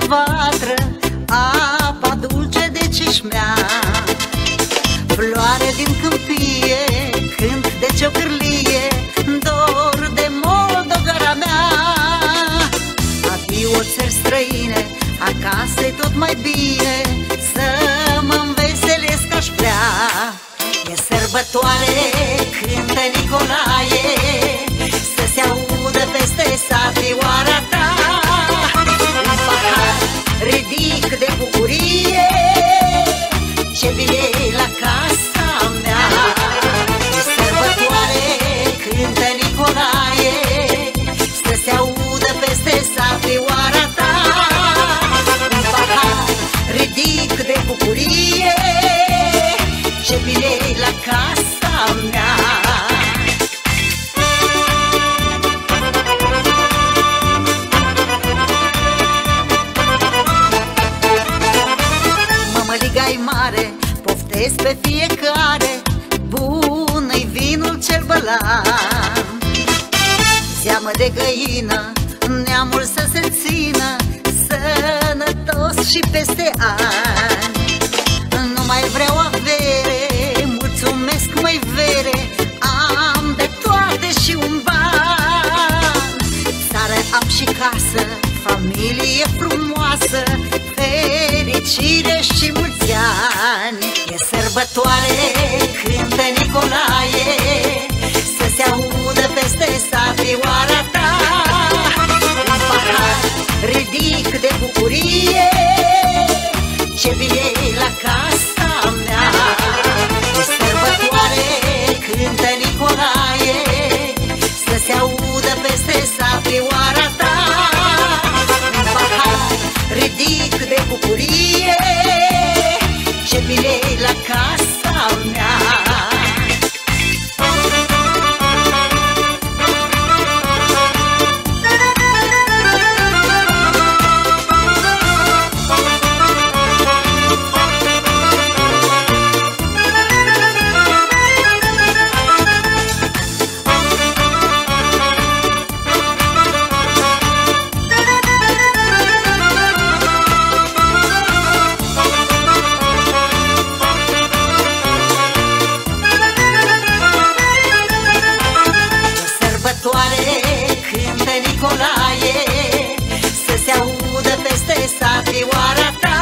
vatră, apa dulce de cișmea. Floare din câmpie, cânt de ciocârlie, dor de Moldogara mea. Adio țări străine, acasă-i tot mai bine, să mă înveselesc aș vrea. E sărbătoare, cântă Nicolae, să se audă peste sat vioara ta. Un pahar ridic de bucurie, ce vine la casa mea. E sărbătoare, cântă Nicolae, să se audă peste sat vioara ta. Un pahar ridic de bucurie, ce vine la casa mea. Mămăliga-i mare, poftesc pe fiecare, bun-i vinul cel bălan. Zeamă de găină, neamul să se țină, sănătos și peste ani. Nu mai vreau avere, mulțumesc măi vere, am de toate și un ban. Țară am și casă, familie frumoasă, fericire și mulți ani. E sărbătoare, cântă Nicolae, să se audă peste sat vioara ta. Un pahar ridic de bucurie, ce vine la casa mea. E sărbătoare, cântă Nicolae, să se audă peste sat vioara ta. Un pahar ridic de bucurie, ce vine la casa mea. Cântă Nicolae, să se audă peste sat vioara ta.